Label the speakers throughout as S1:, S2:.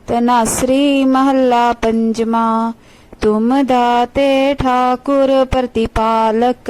S1: तनाश्री महला पंचमा। तुम दाते ठाकुर प्रतिपालक,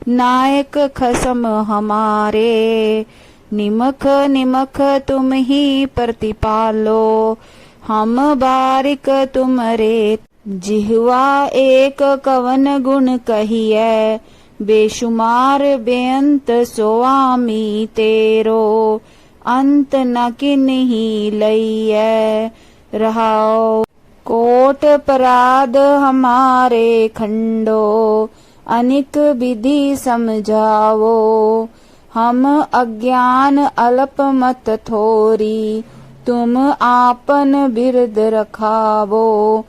S1: नायक खसम हमारे। निमख निमख तुम ही प्रतिपालो, हम बारिक तुमरे। जिह्वा एक कवन गुण कहिए, बेशुमार बेअंत स्वामी तेरो। अंत न किन्ही लइयै, रहाओ कोट पराध हमारे खंडो। अनिक विधि समझावो, हम अज्ञान अल्प मत थोरी। तुम आपन बिरद रखावो,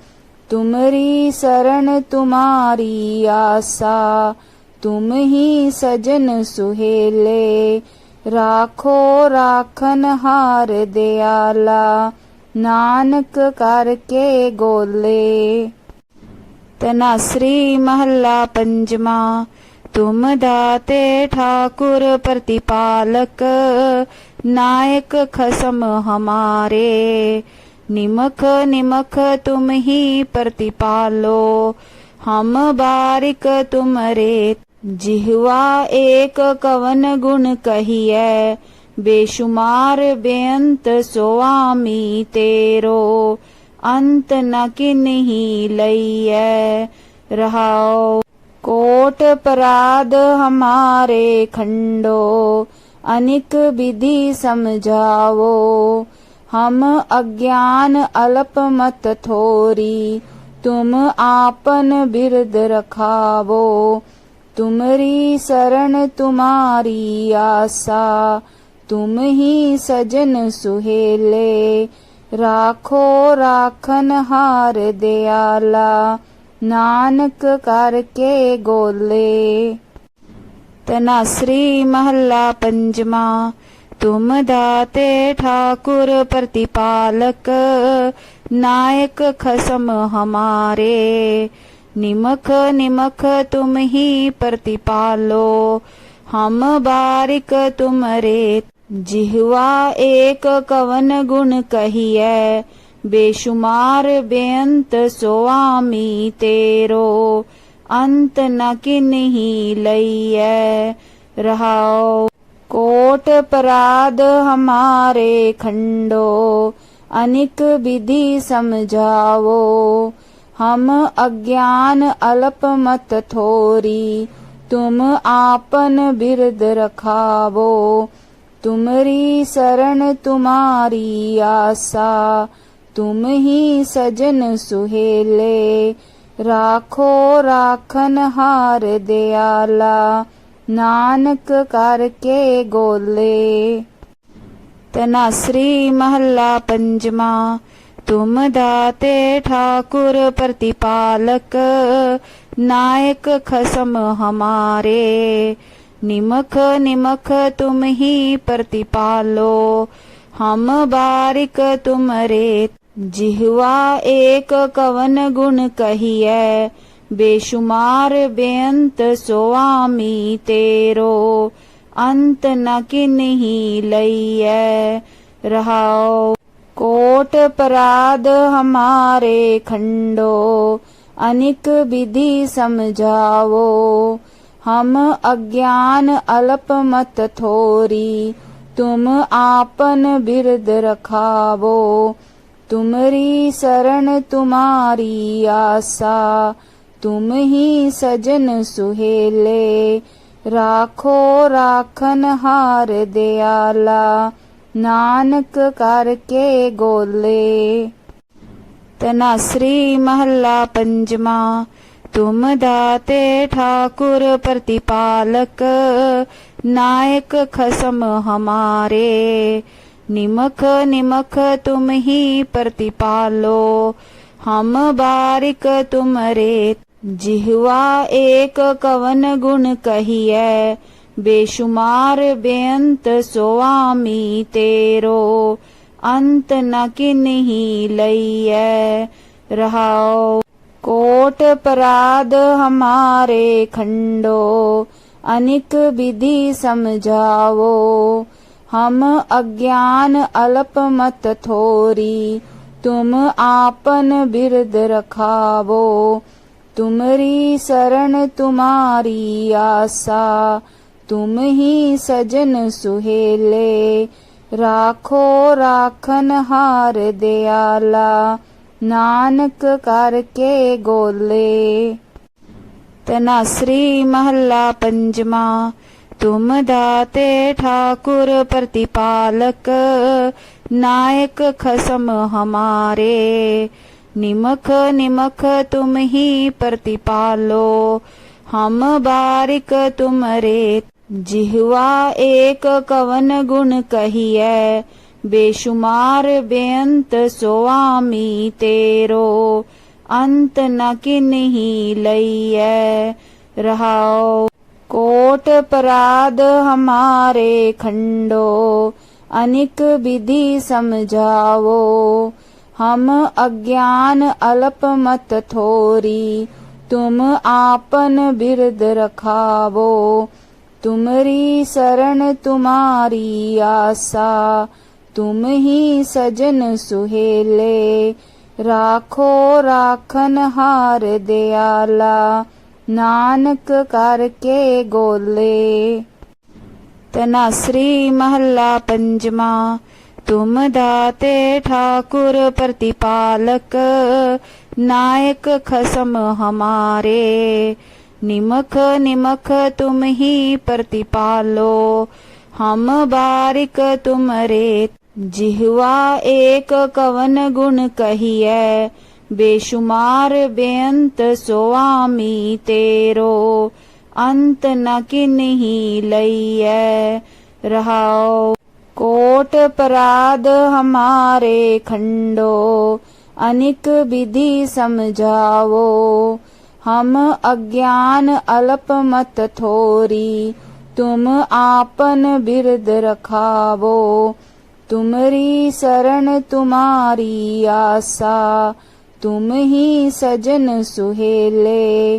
S1: तुमरी शरण तुम्हारी आसा। तुम ही सजन सुहेले, राखो राखन हार दयाला। नानक करके गोले। तनाश्री महला पंचमा। तुम दाते ठाकुर प्रतिपालक, नायक खसम हमारे। निमख निमख तुम ही प्रतिपालो, हम बारिक तुमरे। जिह्वा एक कवन गुण कहिए, बेशुमार बेअंत स्वामी तेरो। अंत न किन्ही लइयै, रहाओ कोट पराध हमारे खंडो। अनिक विधि समझावो, हम अज्ञान अल्प मत थोरी। तुम आपन बिरद रखावो, तुमरी शरण तुम्हारी आसा। तुम ही सजन सुहेले, राखो राखन हार दयाला। नानक करके गोले। तनाश्री महला पंचमा। तुम दाते ठाकुर प्रतिपालक, नायक खसम हमारे। निमख निमख तुम ही प्रतिपालो, हम बारिक तुमरे। जिह्वा एक कवन गुण कहिए, बेशुमार बेअंत स्वामी तेरो। अंत न किन्ही लइयै, रहाओ कोट पराध हमारे खंडो। अनिक विधि समझावो, हम अज्ञान अल्प मत थोरी। तुम आपन बिरद रखावो, तुमरी शरण तुम्हारी आसा। तुम ही सजन सुहेले, राखो राखन हार दयाला। नानक करके गोले। तनाश्री महला पंचमा। तुम दाते ठाकुर प्रतिपालक, नायक खसम हमारे। निमख निमख तुम ही प्रतिपालो, हम बारिक तुमरे। जिह्वा एक कवन गुण कहिए, बेशुमार बेअंत स्वामी तेरो। अंत न किन्ही लइयै, रहाओ कोट पराध हमारे खंडो। अनिक विधि समझावो, हम अज्ञान अल्प मत थोरी। तुम आपन बिरद रखावो, तुमरी शरण तुम्हारी आसा। तुम ही सजन सुहेले, राखो राखन हार दयाला। नानक करके गोले। तनाश्री महला पंचमा। तुम दाते ठाकुर प्रतिपालक, नायक खसम हमारे। निमख निमख तुम ही प्रतिपालो, हम बारिक तुमरे। जिह्वा एक कवन गुण कहिए, बेशुमार बेअंत स्वामी तेरो। अंत न किन्ही लइयै, रहाओ कोट पराध हमारे खंडो। अनिक विधि समझावो, हम अज्ञान अल्प मत थोरी। तुम आपन बिरद रखावो। तुमरी शरण तुम्हारी आसा, तुम ही सजन सुहेले। राखो राखन हार दयाला, नानक करके गोले। तनाश्री महला पंचमा। तुम दाते ठाकुर प्रतिपालक, नायक खसम हमारे। निमख निमख तुम ही प्रतिपालो, हम बारिक तुमरे। जिह्वा एक कवन गुण कहिए, बेशुमार बेअंत स्वामी तेरो। अंत न किन्ही लइए, रहाओ कोट पराध हमारे खंडो। अनिक विधि समझावो, हम अज्ञान अल्प मत थोरी। तुम आपन बिरद रखावो, तुमरी शरण तुम्हारी आसा। तुम ही सजन सुहेले, राखो राखन हार दयाला। नानक करके गोले। तनाश्री महला पंचमा। तुम दाते ठाकुर प्रतिपालक, नायक खसम हमारे। निमख निमख तुम ही प्रतिपालो, हम बारिक तुमरे। जिह्वा एक कवन गुण कहिए, बेशुमार बेअंत स्वामी तेरो। अंत न किन्ही लइए, रहाओ कोट पराध हमारे खंडो। अनिक विधि समझावो, हम अज्ञान अल्प मत थोरी। तुम आपन बिरद रखावो, तुमरी शरण तुम्हारी आसा। तुम ही सजन सुहेले,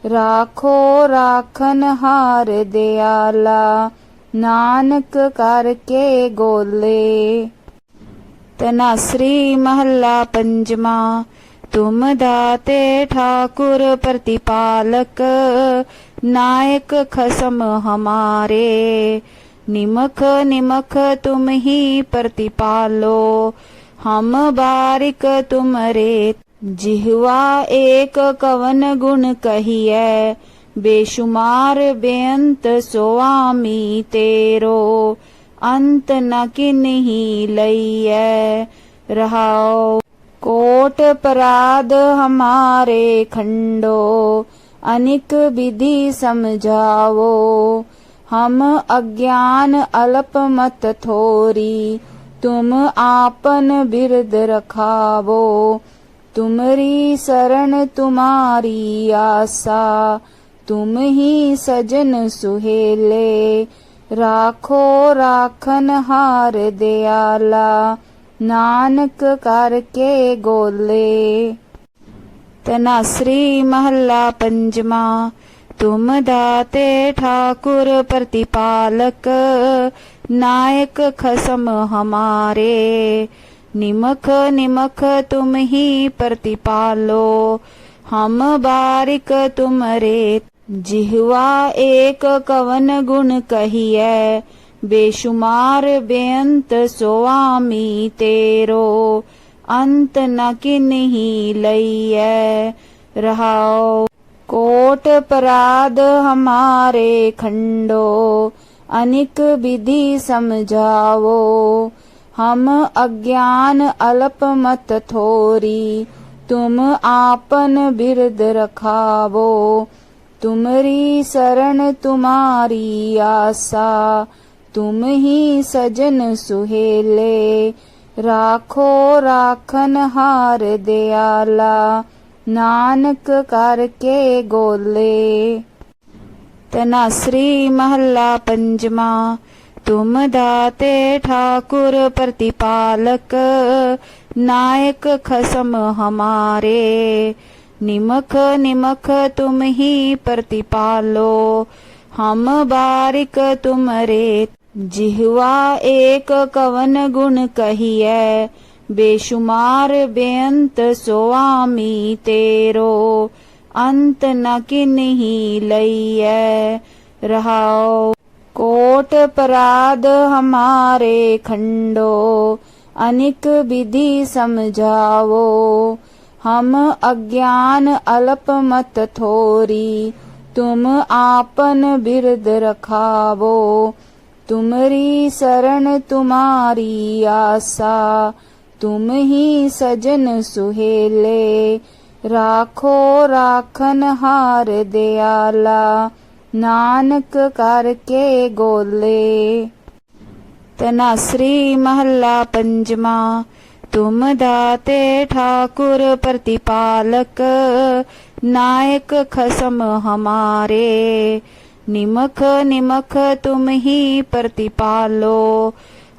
S1: राखो राखन हार दयाला। नानक करके गोले। तनाश्री महला पंचमा। तुम दाते ठाकुर प्रतिपालक, नायक खसम हमारे। निमख निमख तुम ही प्रतिपालो, हम बारिक तुमरे। जिह्वा एक कवन गुण कहिए, बेशुमार बेअंत स्वामी तेरो। अंत न किन्ही लइए, रहाओ कोट पराध हमारे खंडो। अनिक विधि समझावो, हम अज्ञान अल्प मत थोरी। तुम आपन बिरद रखावो, तुमरी शरण तुम्हारी आसा। तुम ही सजन सुहेले, राखो राखन हार दयाला। नानक करके गोले। तनाश्री महला पंचमा। तुम दाते ठाकुर प्रतिपालक, नायक खसम हमारे। निमख निमख तुम ही प्रतिपालो, हम बारिक तुमरे। जिह्वा एक कवन गुण कहिए, बेशुमार बेअंत स्वामी तेरो। अंत न किन्ही लइए, रहाओ कोट पराध हमारे खंडो। अनिक विधि समझावो, हम अज्ञान अल्प मत थोरी। तुम आपन बिरद रखावो, तुमरी शरण तुम्हारी आसा। तुम ही सजन सुहेले, राखो राखन हार दयाला। नानक करके गोले। तनाश्री महला पंचमा। तुम दाते ठाकुर प्रतिपालक, नायक खसम हमारे। निमख निमख तुम ही प्रतिपालो, हम बारिक तुमरे। जिह्वा एक कवन गुण कहिए, बेशुमार बेअंत सुआमी तेरो, अंत न किन्ही लइयै। रहाओ। कोट अपराध हमारे खंडो, अनिक विधि समझावो। हम अज्ञान अल्प मत थोरी, तुम आपन बिरद रखावो। तुमरी शरण तुम्हारी आसा, तुम ही सजन सुहेले। राखो राखन हार दयाला, नानक करके गोले। तनाश्री महला पंचमा। तुम दाते ठाकुर प्रतिपालक, नायक खसम हमारे। निमख निमख तुम ही प्रतिपालो,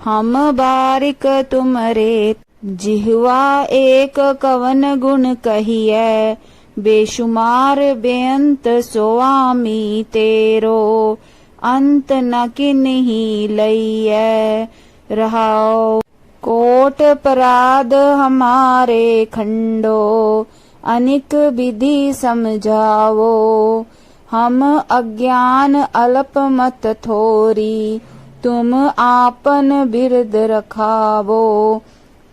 S1: हम बारिक तुमरे। जिह्वा एक कवन गुण कहिए, बेशुमार बेअंत सुआमी तेरो, अंत न किन्ही लइयै। रहाओ। कोट अपराध हमारे खंडो, अनिक विधि समझावो। हम अज्ञान अल्प मत थोरी, तुम आपन बिरद रखावो।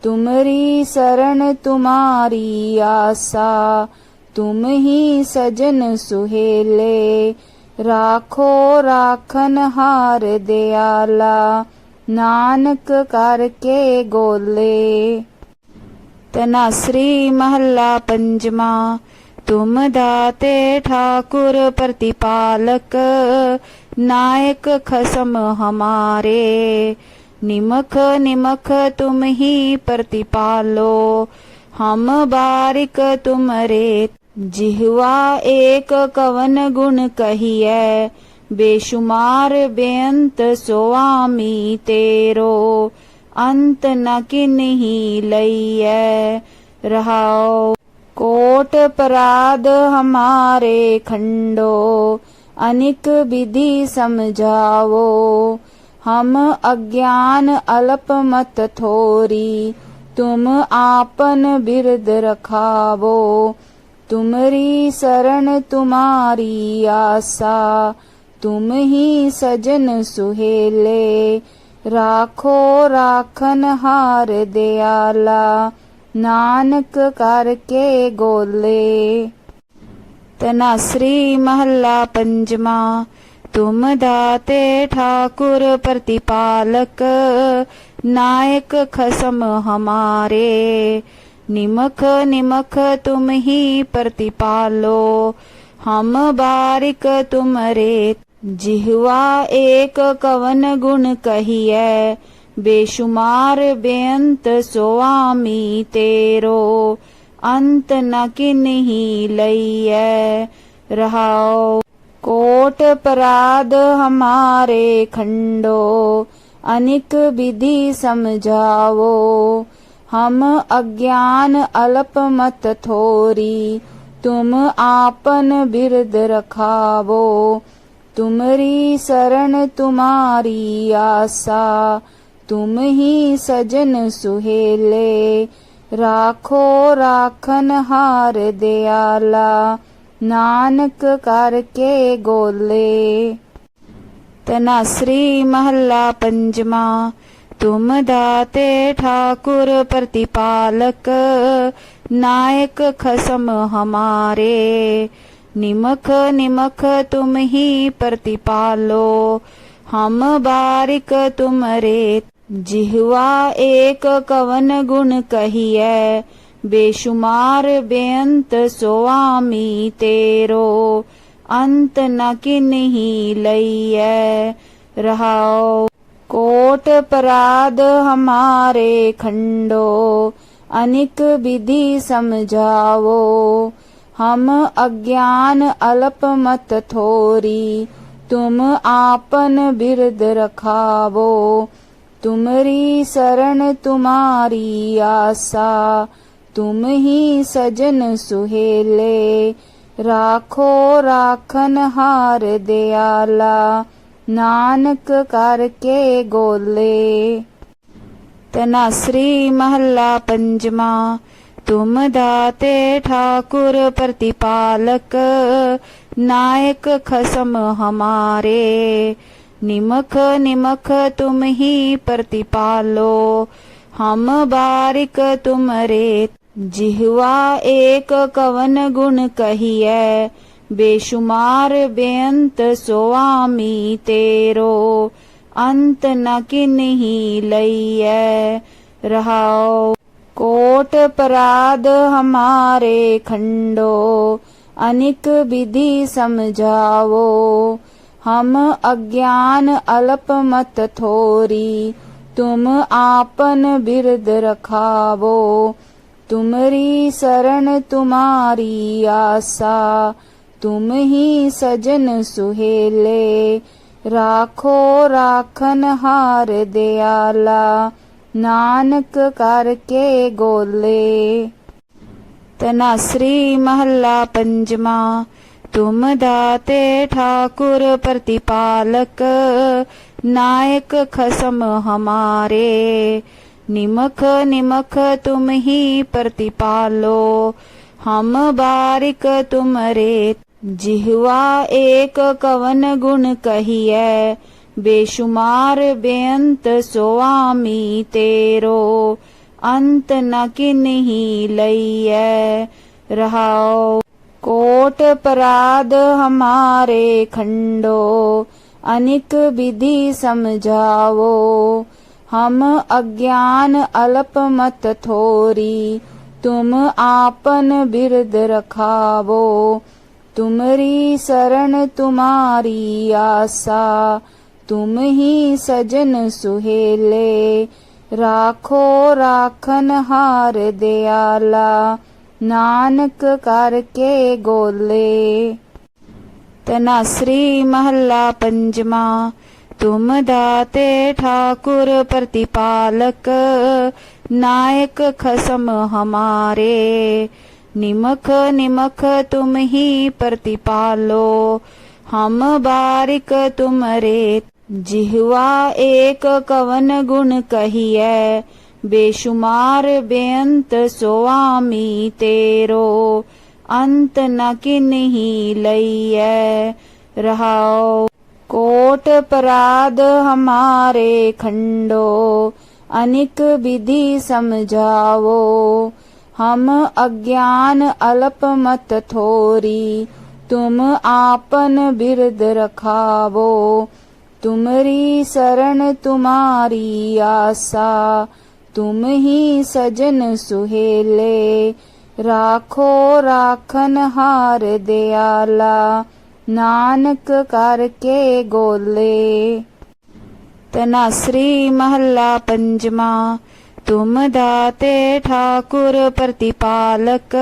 S1: तुमरी शरण तुम्हारी आसा, तुम ही सजन सुहेले। राखो राखन हार दयाला, नानक करके गोले। तनाश्री महला पंचमा। तुम दाते ठाकुर प्रतिपालक, नायक खसम हमारे। निमख निमख तुम ही प्रतिपालो, हम बारिक तुमरे। जिह्वा एक कवन गुण कहिए, बेशुमार बेअंत सुआमी तेरो, अंत न किन्ही लइयै। रहाओ। कोट अपराध हमारे खंडो, अनिक विधि समझावो। हम अज्ञान अल्प मत थोरी, तुम आपन बिरद रखावो। तुमरी शरण तुम्हारी आसा, तुम ही सजन सुहेले। राखो राखन हार दयाला, नानक करके गोले। तनाश्री महला पंचमा। तुम दाते ठाकुर प्रतिपालक, नायक खसम हमारे। निमख निमख तुम ही प्रतिपालो, हम बारिक तुमरे। जिह्वा एक कवन गुण कहिए, बेशुमार बेअंत सुआमी तेरो, अंत न किन्ही लइयै। रहाओ। कोट अपराध हमारे खंडो, अनिक विधि समझावो। हम अज्ञान अल्प मत थोरी, तुम आपन बिरद रखावो। तुमरी शरण तुम्हारी आसा, तुम ही सजन सुहेले। राखो राखन हार दयाला, नानक करके गोले। तनाश्री महला पंचमा। तुम दाते ठाकुर प्रतिपालक, नायक खसम हमारे। निमख निमख तुम ही प्रतिपालो, हम बारिक तुमरे। जिह्वा एक कवन गुण कहिए, बेशुमार बेअंत सुआमी तेरो, अंत न किन्ही लइयै। रहाओ। कोट अपराध हमारे खंडो, अनिक विधि समझावो। हम अज्ञान अल्प मत थोरी, तुम आपन बिरद रखावो। तुमरी शरण तुम्हारी आसा, तुम ही सजन सुहेले। राखो राखन हार दयाला, नानक करके गोले। तनाश्री महला पंचमा। तुम दाते ठाकुर प्रतिपालक, नायक खसम हमारे। निमख निमख तुम ही प्रतिपालो, हम बारिक तुम रे। जिह्वा एक कवन गुण कहिए, बेशुमार बेअंत स्वामी तेरो। अंत न किन्ही लइए, रहाओ कोट पराध हमारे खंडो। अनिक विधि समझावो, हम अज्ञान अल्प मत थोरी। तुम आपन बिरद रखावो, तुमरी शरण तुम्हारी आशा। तुम ही सजन सुहेले, राखो राखन हार दयाला। नानक करके गोले। तनाश्री महला पंचमा। तुम दाते ठाकुर प्रतिपालक, नायक खसम हमारे। निमख निमख तुम ही प्रतिपालो, हम बारिक तुम रे। जिह्वा एक कवन गुण कहिए, बेशुमार बेअंत स्वामी तेरो। अंत न किन्ही लइए, रहाओ कोट पराध हमारे खंडो। अनिक विधि समझावो, हम अज्ञान अल्प मत थोरी। तुम आपन बिरद रखावो, तुमरी शरण तुम्हारी आशा। तुम ही सजन सुहेले, राखो राखन हार दयाला। नानक करके गोले। तनाश्री महला पंचमा। तुम दाते ठाकुर प्रतिपालक, नायक खसम हमारे। निमख निमख तुम ही प्रतिपालो, हम बारिक तुम रे। जिह्वा एक कवन गुण कहिए, बेशुमार बेअंत स्वामी तेरो। अंत न किन्ही लइए, रहाओ कोट पराध हमारे खंडो। अनिक विधि समझावो, हम अज्ञान अल्प मत थोरी। तुम आपन बिरद रखावो, तुमरी शरण तुम्हारी आशा। तुम ही सजन सुहेले, राखो राखन हार दयाला। नानक करके गोले। तनाश्री महला पंचमा। तुम दाते ठाकुर प्रतिपालक,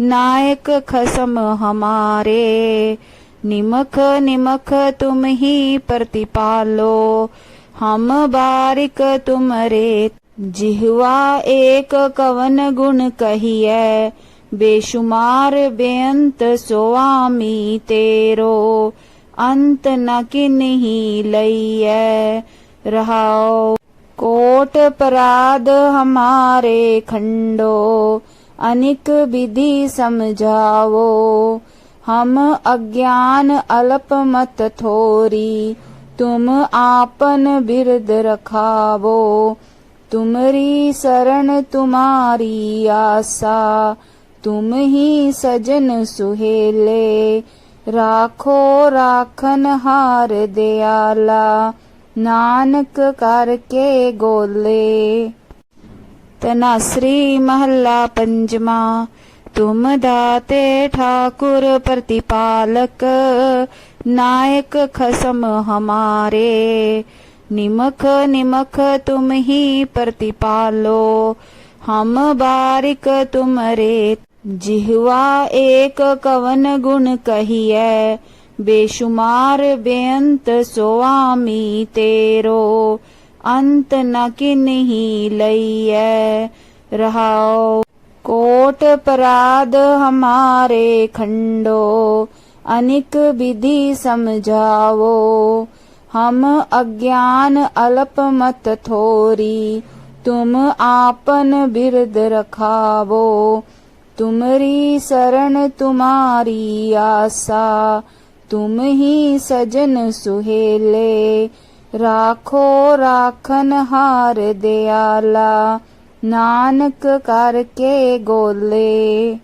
S1: नायक खसम हमारे। निमख निमख तुम ही प्रतिपालो, हम बारिक तुम रे। जिह्वा एक कवन गुण कहिए, बेशुमार बेअंत स्वामी तेरो। अंत न किन्ही लइए, रहाओ कोट पराध हमारे खंडो। अनिक विधि समझावो, हम अज्ञान अल्प मत थोरी। तुम आपन बिरद रखावो, तुमरी शरण तुम्हारी आशा। तुम ही सजन सुहेले, राखो राखन हार दयाला। नानक करके गोले। तनाश्री महला पंचमा। तुम दाते ठाकुर प्रतिपालक, नायक खसम हमारे। निमख निमख तुम ही प्रतिपालो, हम बारिक तुम रे। जिह्वा एक कवन गुण कहिए, बेशुमार बेअंत स्वामी तेरो। अंत न किन्ही लइए, रहाओ कोट पराध हमारे खंडो। अनिक विधि समझावो, हम अज्ञान अल्प मत थोरी। तुम आपन बिरद रखावो, तुमरी शरण तुम्हारी आसा, तुम ही सजन सुहेले, राखो राखन हार दयाला, नानक करके गोले।